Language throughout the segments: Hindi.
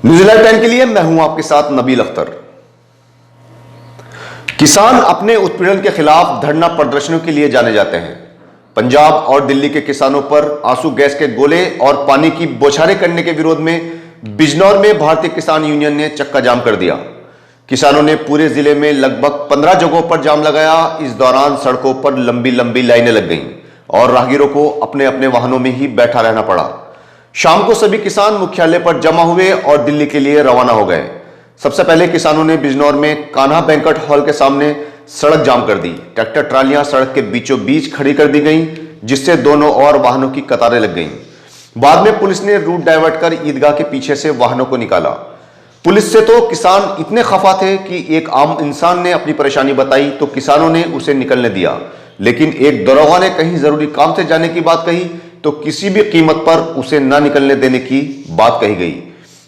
न्यूजीलैंड टाइम के लिए मैं हूं आपके साथ नबील अख्तर। किसान अपने उत्पीड़न के खिलाफ धरना प्रदर्शनों के लिए जाने जाते हैं। पंजाब और दिल्ली के किसानों पर आंसू गैस के गोले और पानी की बौछारें करने के विरोध में बिजनौर में भारतीय किसान यूनियन ने चक्का जाम कर दिया। किसानों ने पूरे जिले में लगभग 15 जगहों पर जाम लगाया। इस दौरान सड़कों पर लंबी लंबी लाइनें लग गईं और राहगीरों को अपने अपने वाहनों में ही बैठा रहना पड़ा। शाम को सभी किसान मुख्यालय पर जमा हुए और दिल्ली के लिए रवाना हो गए। सबसे पहले किसानों ने बिजनौर में कान्हा बैंक्वेट हॉल के सामने सड़क जाम कर दी। ट्रैक्टर ट्रालियां सड़क के बीचों बीच खड़ी कर दी गईं, जिससे दोनों ओर वाहनों की कतारें लग गईं। बाद में पुलिस ने रूट डाइवर्ट कर ईदगाह के पीछे से वाहनों को निकाला। पुलिस से तो किसान इतने खफा थे कि एक आम इंसान ने अपनी परेशानी बताई तो किसानों ने उसे निकलने दिया, लेकिन एक दरोगा ने कहीं जरूरी काम से जाने की बात कही तो किसी भी कीमत पर उसे ना निकलने देने की बात कही गई,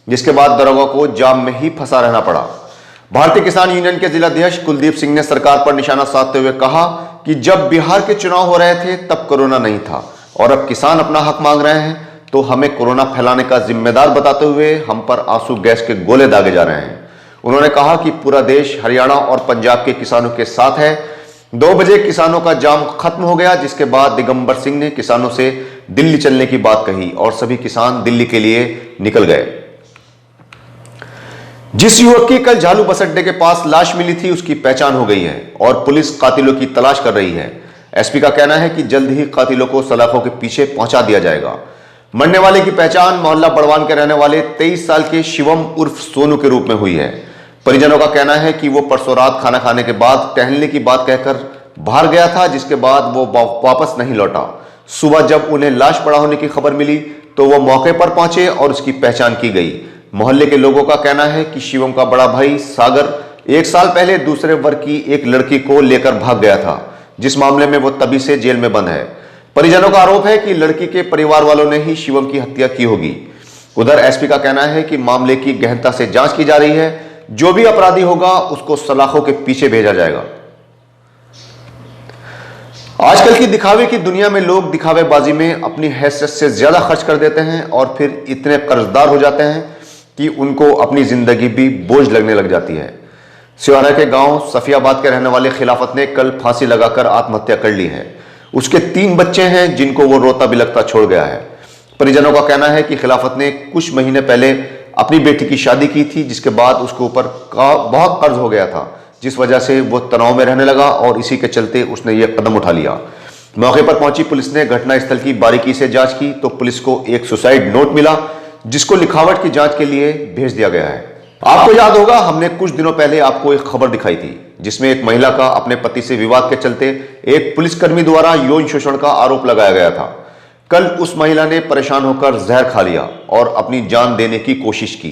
जिसके बाद दरोगा को जाम में ही फंसा रहना पड़ा। भारतीय किसान यूनियन के जिलाध्यक्ष कुलदीप सिंह ने सरकार पर निशाना साधते हुए कहा कि जब बिहार के चुनाव हो रहे थे तब कोरोना नहीं था और अब किसान अपना हक मांग रहे हैं तो हमें कोरोना फैलाने का जिम्मेदार बताते हुए हम पर आंसू गैस के गोले दागे जा रहे हैं। उन्होंने कहा कि पूरा देश हरियाणा और पंजाब के किसानों के साथ है। 2 बजे किसानों का जाम खत्म हो गया, जिसके बाद दिगंबर सिंह ने किसानों से दिल्ली चलने की बात कही और सभी किसान दिल्ली के लिए निकल गए। जिस युवक की कल झालू बस अड्डे के पास लाश मिली थी उसकी पहचान हो गई है और पुलिस कातिलों की तलाश कर रही है। एसपी का कहना है कि जल्द ही कातिलों को सलाखों के पीछे पहुंचा दिया जाएगा। मरने वाले की पहचान मोहल्ला बड़वान के रहने वाले 23 साल के शिवम उर्फ सोनू के रूप में हुई है। परिजनों का कहना है कि वो परसों रात खाना खाने के बाद टहलने की बात कहकर बाहर गया था, जिसके बाद वो वापस नहीं लौटा। सुबह जब उन्हें लाश पड़ा होने की खबर मिली तो वो मौके पर पहुंचे और उसकी पहचान की गई। मोहल्ले के लोगों का कहना है कि शिवम का बड़ा भाई सागर 1 साल पहले दूसरे वर्ग की एक लड़की को लेकर भाग गया था, जिस मामले में वो तभी से जेल में बंद है। परिजनों का आरोप है कि लड़की के परिवार वालों ने ही शिवम की हत्या की होगी। उधर एसपी का कहना है कि मामले की गहनता से जांच की जा रही है। जो भी अपराधी होगा उसको सलाखों के पीछे भेजा जाएगा। आजकल की दिखावे की दुनिया में लोग दिखावेबाजी में अपनी हैसियत से ज्यादा खर्च कर देते हैं और फिर इतने कर्जदार हो जाते हैं कि उनको अपनी जिंदगी भी बोझ लगने लग जाती है। सिवाना के गांव सफियाबाद के रहने वाले खिलाफत ने कल फांसी लगाकर आत्महत्या कर ली है। उसके 3 बच्चे हैं जिनको वो रोता बिलखता छोड़ गया है। परिजनों का कहना है कि खिलाफत ने कुछ महीने पहले अपनी बेटी की शादी की थी, जिसके बाद उसके ऊपर बहुत कर्ज हो गया था, जिस वजह से वो तनाव में रहने लगा और इसी के चलते उसने ये कदम उठा लिया। मौके पर पहुंची पुलिस ने घटनास्थल की बारीकी से जांच की तो पुलिस को एक सुसाइड नोट मिला, जिसको लिखावट की जांच के लिए भेज दिया गया है। आपको याद होगा हमने कुछ दिनों पहले आपको एक खबर दिखाई थी जिसमें एक महिला का अपने पति से विवाद के चलते एक पुलिसकर्मी द्वारा यौन शोषण का आरोप लगाया गया था। कल उस महिला ने परेशान होकर जहर खा लिया और अपनी जान देने की कोशिश की।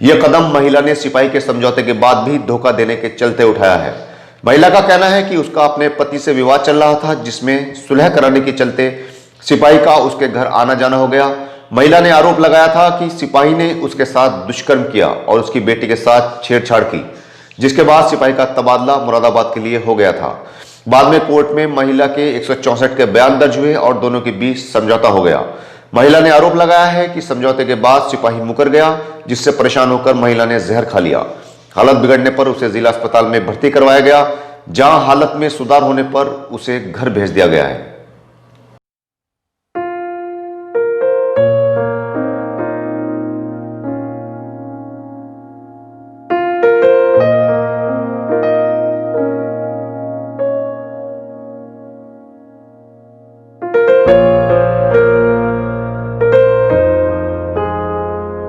यह कदम महिला ने सिपाही के समझौते के बाद भी धोखा देने के चलते उठाया है। महिला का कहना है कि उसका अपने पति से विवाद चल रहा था, जिसमें सुलह कराने के चलते सिपाही का उसके घर आना जाना हो गया। महिला ने आरोप लगाया था कि सिपाही ने उसके साथ दुष्कर्म किया और उसकी बेटी के साथ छेड़छाड़ की, जिसके बाद सिपाही का तबादला मुरादाबाद के लिए हो गया था। बाद में कोर्ट में महिला के 164 के बयान दर्ज हुए और दोनों के बीच समझौता हो गया। महिला ने आरोप लगाया है कि समझौते के बाद सिपाही मुकर गया, जिससे परेशान होकर महिला ने जहर खा लिया। हालत बिगड़ने पर उसे जिला अस्पताल में भर्ती करवाया गया, जहां हालत में सुधार होने पर उसे घर भेज दिया गया है।